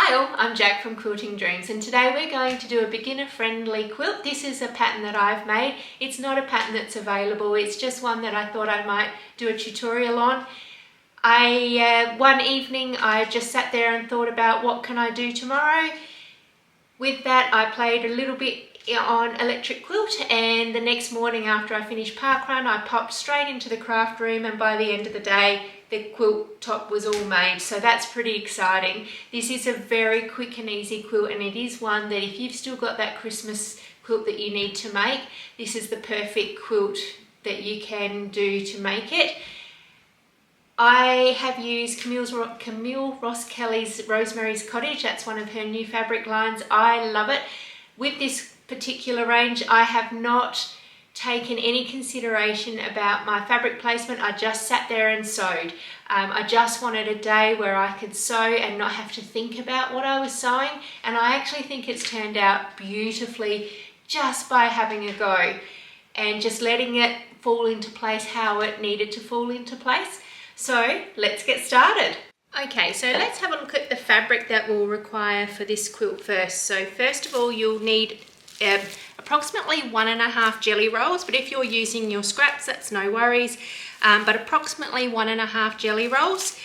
Hi all, I'm Jack from Quilting Dreams, and today we're going to do a beginner friendly quilt. This is a pattern that I've made. It's not a pattern that's available, it's just one that I thought I might do a tutorial on. One evening I just sat there and thought about what can I do tomorrow. With that I played a little bit on electric quilt, and the next morning after I finished parkrun I popped straight into the craft room, and by the end of the day the quilt top was all made, so that's pretty exciting. This is a very quick and easy quilt, and it is one that if you've still got that Christmas quilt that you need to make, this is the perfect quilt that you can do to make it. I have used Camille Roskelley Rosemary's Cottage. That's one of her new fabric lines. I love it. With this particular range, I have not taken any consideration about my fabric placement. I just sat there and sewed. I just wanted a day where I could sew and not have to think about what I was sewing, and I actually think it's turned out beautifully just by having a go and just letting it fall into place how it needed to fall into place. So let's get started. Okay, so let's have a look at the fabric that we'll require for this quilt first. So first of all, you'll need approximately 1.5 jelly rolls, but if you're using your scraps, that's no worries. But approximately 1.5 jelly rolls.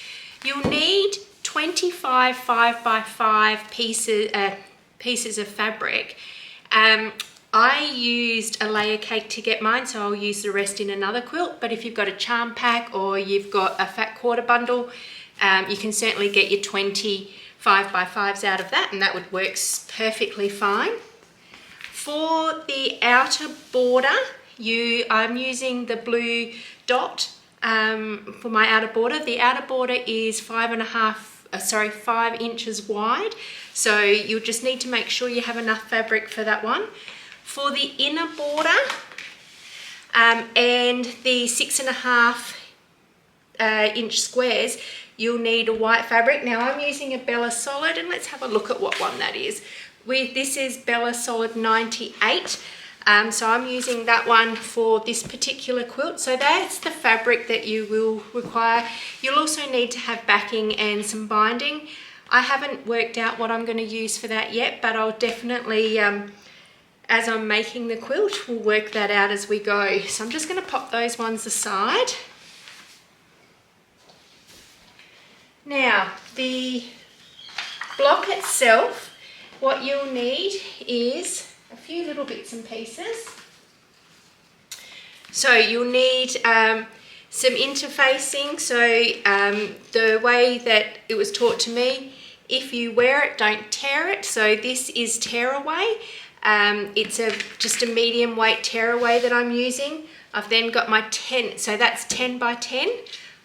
You'll need 25 5x5 pieces of fabric. I used a layer cake to get mine, so I'll use the rest in another quilt. But if you've got a charm pack or you've got a fat quarter bundle, you can certainly get your 20 5x5s out of that, and that would work perfectly fine. For the outer border, I'm using the blue dot for my outer border. The outer border is 5 inches wide, so you'll just need to make sure you have enough fabric for that one. For the inner border and the 6.5 inch squares, you'll need a white fabric. Now I'm using a Bella Solid, and let's have a look at what one that is. This is Bella Solid 98, so I'm using that one for this particular quilt. So that's the fabric that you will require. You'll also need to have backing and some binding. I haven't worked out what I'm going to use for that yet, but I'll definitely, as I'm making the quilt, we'll work that out as we go. So I'm just going to pop those ones aside. Now, the block itself, what you'll need is a few little bits and pieces. So you'll need some interfacing. So the way that it was taught to me, if you wear it, don't tear it. So this is tearaway. It's just a medium weight tearaway that I'm using. I've then got my 10, so that's 10 by 10.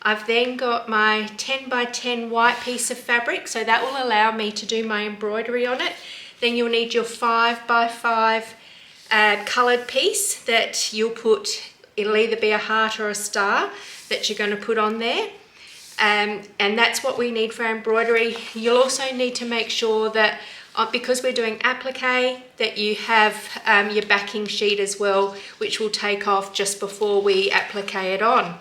I've then got my 10 by 10 white piece of fabric, so that will allow me to do my embroidery on it. Then you'll need your 5 by 5 coloured piece that you'll put, it'll either be a heart or a star that you're going to put on there. And that's what we need for embroidery. You'll also need to make sure that, because we're doing applique, that you have your backing sheet as well, which will take off just before we applique it on.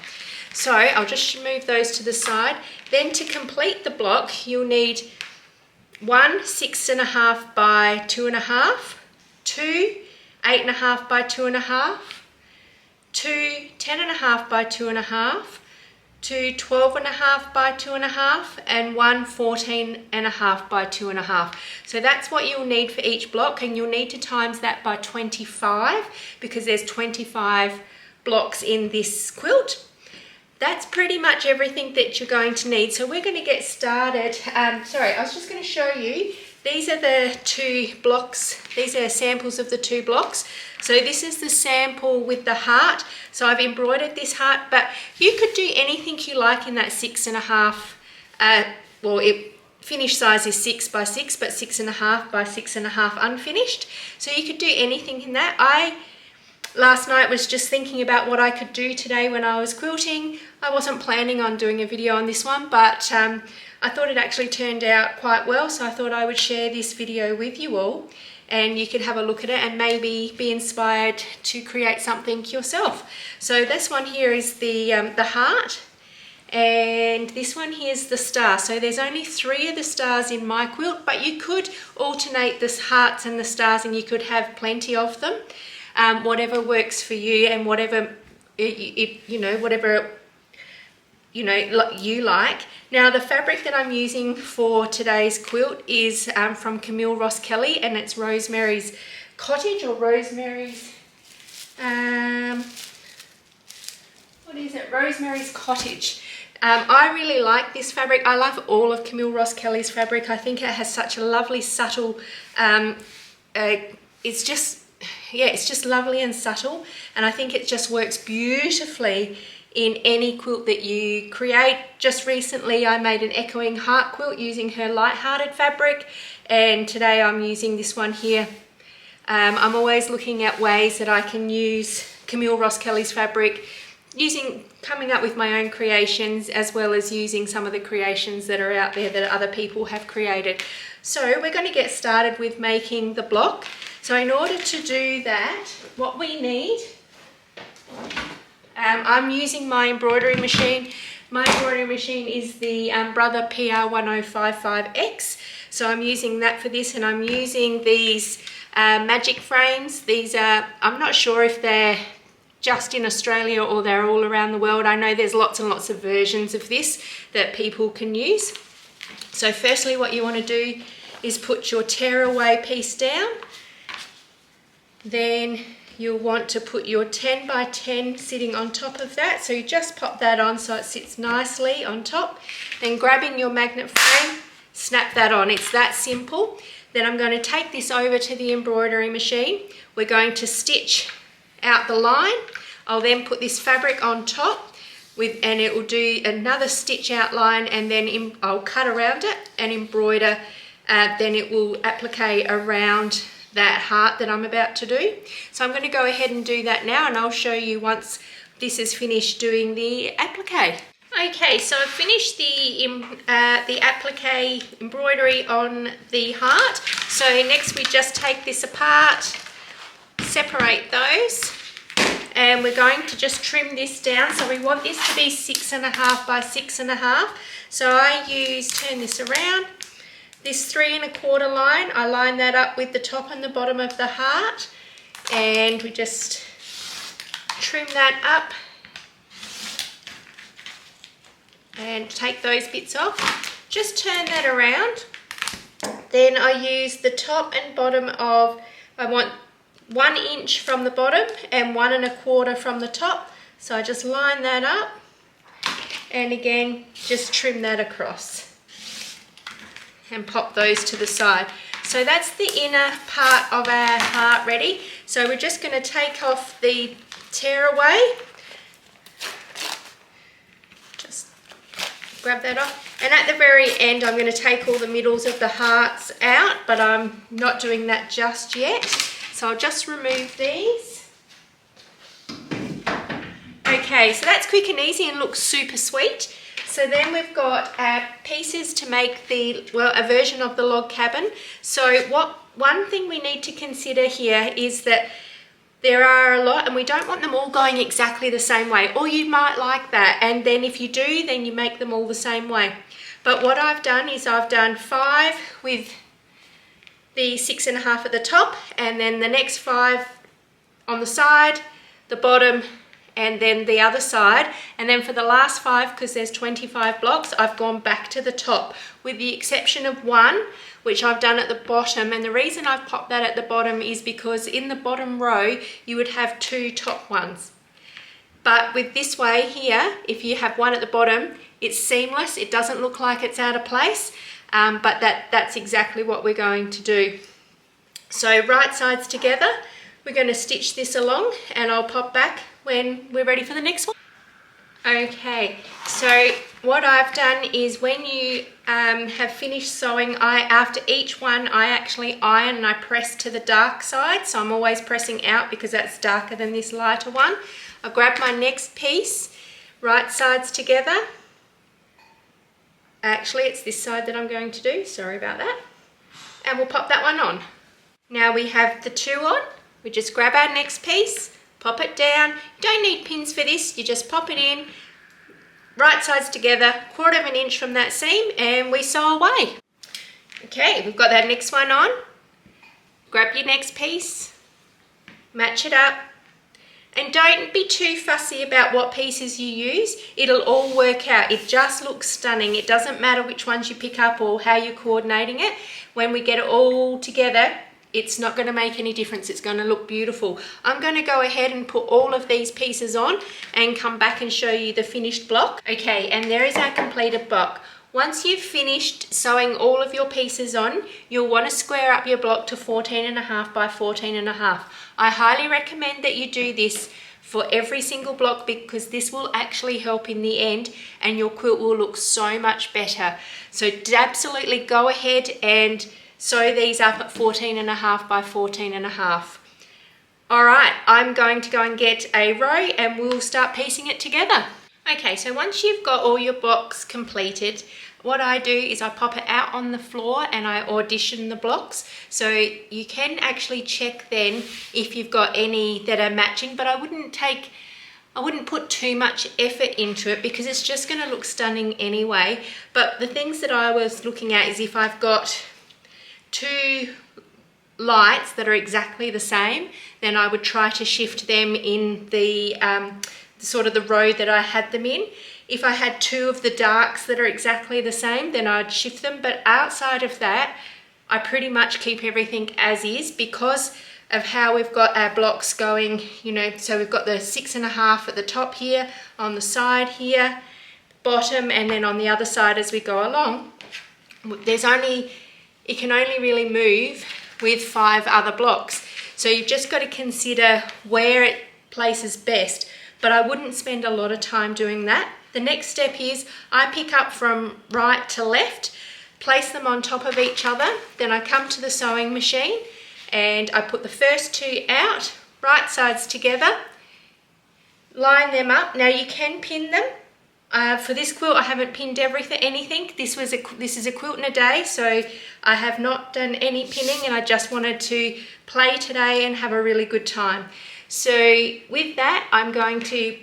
So I'll just move those to the side. Then to complete the block, you'll need one 6.5 by 2.5, two 8.5 by 2.5, two 10.5 by 2.5, two 12.5 by 2.5, and one 14.5 by 2.5. So that's what you'll need for each block, and you'll need to times that by 25 because there's 25 blocks in this quilt. That's pretty much everything that you're going to need. So we're going to get started. Sorry, I was just going to show you. These are the two blocks. These are samples of the two blocks. So this is the sample with the heart. So I've embroidered this heart, but you could do anything you like in that 6.5. Finished size is 6 by 6, but 6.5 by 6.5 unfinished. So you could do anything in that. Last night was just thinking about what I could do today when I was quilting. I wasn't planning on doing a video on this one, but I thought it actually turned out quite well, so I thought I would share this video with you all, and you could have a look at it and maybe be inspired to create something yourself. So this one here is the heart, and this one here's the star. So there's only 3 of the stars in my quilt, but you could alternate the hearts and the stars, and you could have plenty of them. Whatever works for you, and whatever whatever you like. Now the fabric that I'm using for today's quilt is from Camille Roskelley, and it's Rosemary's Cottage, or Rosemary's Rosemary's Cottage. I really like this fabric. I love all of Camille Roskelley's fabric. I think it has such a lovely subtle, it's just lovely and subtle, and I think it just works beautifully in any quilt that you create. Just recently I made an echoing heart quilt using her light-hearted fabric, and today I'm using this one here. I'm always looking at ways that I can use Camille Roskelley's fabric, coming up with my own creations, as well as using some of the creations that are out there that other people have created. So we're going to get started with making the block. So in order to do that, what we need, I'm using my embroidery machine. My embroidery machine is the Brother PR1055X. So I'm using that for this, and I'm using these magic frames. These are, I'm not sure if they're just in Australia or they're all around the world. I know there's lots and lots of versions of this that people can use. So firstly, what you want to do is put your tearaway piece down. Then you'll want to put your 10 by 10 sitting on top of that. So you just pop that on so it sits nicely on top. Then grabbing your magnet frame, snap that on. It's that simple. Then I'm going to take this over to the embroidery machine. We're going to stitch out the line. I'll then put this fabric on top and it will do another stitch outline, and then I'll cut around it and embroider. Then it will applique around that heart that I'm about to do. So I'm going to go ahead and do that now, and I'll show you once this is finished doing the applique. Okay, so I've finished the applique embroidery on the heart. So next we just take this apart, separate those, and we're going to just trim this down. So we want this to be 6.5 by 6.5. So I turn this around, this 3 1/4 line, I line that up with the top and the bottom of the heart, and we just trim that up and take those bits off. Just turn that around. Then I use the top and bottom of, I want 1 inch from the bottom and 1 1/4 from the top. So I just line that up, and again just trim that across and pop those to the side. So that's the inner part of our heart ready. So we're just going to take off the tearaway. Just grab that off. And at the very end I'm going to take all the middles of the hearts out, but I'm not doing that just yet. So I'll just remove these. Okay, so that's quick and easy and looks super sweet. So then we've got pieces to make a version of the log cabin. So one thing we need to consider here is that there are a lot, and we don't want them all going exactly the same way, or you might like that, and then if you do, then you make them all the same way. But what I've done is I've done 5 with the 6.5 at the top, and then the next 5 on the side, the bottom, and then the other side. And then for the last 5, because there's 25 blocks, I've gone back to the top, with the exception of 1, which I've done at the bottom. And the reason I've popped that at the bottom is because in the bottom row, you would have 2 top ones. But with this way here, if you have 1 at the bottom, it's seamless. It doesn't look like it's out of place, but that's exactly what we're going to do. So right sides together, we're going to stitch this along, and I'll pop back when we're ready for the next one. Okay, so what I've done is when you have finished sewing, after each one I actually iron and I press to the dark side. So I'm always pressing out because that's darker than this lighter one. I'll grab my next piece, right sides together. Actually, it's this side that I'm going to do, sorry about that. And we'll pop that one on. Now we have the 2 on, we just grab our next piece, pop it down. You don't need pins for this, you just pop it in, right sides together, 1/4 inch from that seam, and we sew away. Okay, we've got that next one on. Grab your next piece, match it up, and don't be too fussy about what pieces you use. It'll all work out. It just looks stunning. It doesn't matter which ones you pick up or how you're coordinating it. When we get it all together, it's not going to make any difference. It's going to look beautiful. I'm going to go ahead and put all of these pieces on and come back and show you the finished block. Okay, and there is our completed block. Once you've finished sewing all of your pieces on, you'll want to square up your block to 14.5 by 14.5. I highly recommend that you do this for every single block because this will actually help in the end and your quilt will look so much better. So absolutely go ahead and sew these up at 14.5 by 14.5. All right, I'm going to go and get a row and we'll start piecing it together. Okay, so once you've got all your blocks completed, what I do is I pop it out on the floor and I audition the blocks. So you can actually check then if you've got any that are matching, but I wouldn't put too much effort into it because it's just going to look stunning anyway. But the things that I was looking at is if I've got 2 lights that are exactly the same, then I would try to shift them in the sort of the row that I had them in. If I had 2 of the darks that are exactly the same, then I'd shift them. But outside of that, I pretty much keep everything as is because of how we've got our blocks going, you know. So we've got the 6.5 at the top here, on the side here, bottom, and then on the other side as we go along. It can only really move with 5 other blocks. So you've just got to consider where it places best. But I wouldn't spend a lot of time doing that. The next step is I pick up from right to left, place them on top of each other, then I come to the sewing machine and I put the first 2 out, right sides together, line them up. Now you can pin them. For this quilt I haven't pinned anything. This is a quilt in a day, so I have not done any pinning and I just wanted to play today and have a really good time. So with that, I'm going to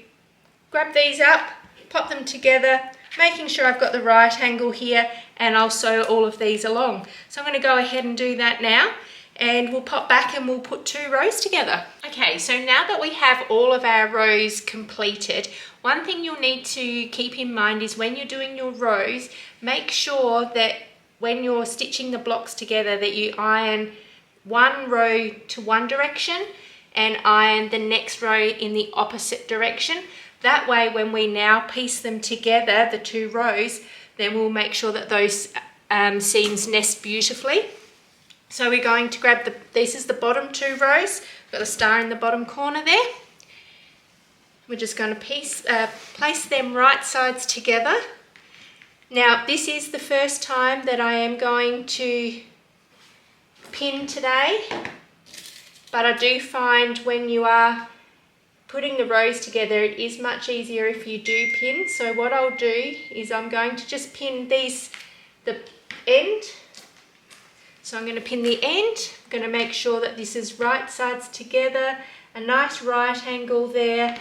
grab these up, pop them together, making sure I've got the right angle here, and I'll sew all of these along. So I'm going to go ahead and do that now, and we'll pop back and we'll put 2 rows together. Okay, so now that we have all of our rows completed, one thing you'll need to keep in mind is when you're doing your rows, make sure that when you're stitching the blocks together that you iron one row to one direction and iron the next row in the opposite direction. That way when we now piece them together, the 2 rows, then we'll make sure that those seams nest beautifully. So we're going to grab this is the bottom 2 rows, got a star in the bottom corner there. We're just going to place them right sides together. Now this is the first time that I am going to pin today. But I do find when you are putting the rows together, it is much easier if you do pin. So what I'll do is I'm going to just pin the end. So I'm going to pin the end. I'm going to make sure that this is right sides together, a nice right angle there,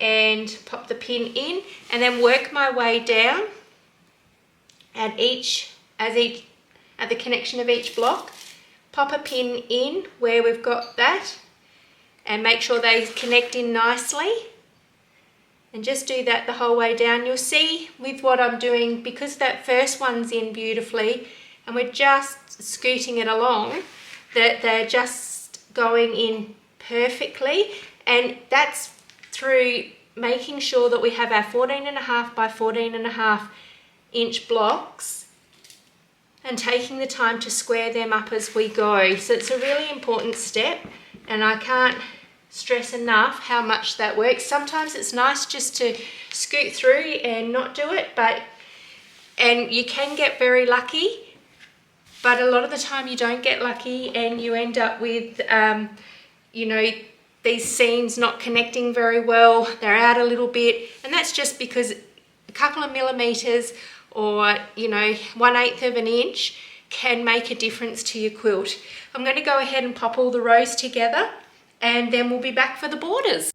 and pop the pin in, and then work my way down at the connection of each block. Pop a pin in where we've got that and make sure they connect in nicely, and just do that the whole way down. You'll see with what I'm doing, because that first one's in beautifully and we're just scooting it along, that they're just going in perfectly, and that's through making sure that we have our 14.5 by 14.5 inch blocks and taking the time to square them up as we go. So it's a really important step, and I can't stress enough how much that works. Sometimes it's nice just to scoot through and not do it, and you can get very lucky, but a lot of the time you don't get lucky and you end up with you know, these seams not connecting very well, they're out a little bit, and that's just because a couple of millimeters or, you know, 1/8 of an inch can make a difference to your quilt. I'm going to go ahead and pop all the rows together, and then we'll be back for the borders.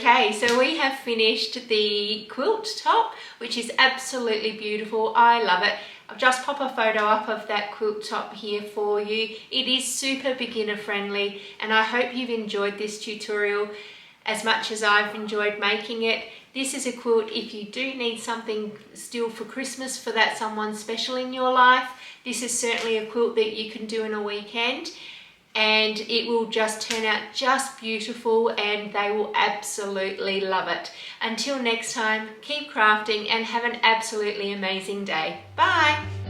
Okay, so we have finished the quilt top, which is absolutely beautiful. I love it. I'll just pop a photo up of that quilt top here for you. It is super beginner friendly, and I hope you've enjoyed this tutorial as much as I've enjoyed making it. This is a quilt if you do need something still for Christmas for that someone special in your life. This is certainly a quilt that you can do in a weekend, and it will just turn out just beautiful and they will absolutely love it. Until next time, keep crafting and have an absolutely amazing day. Bye!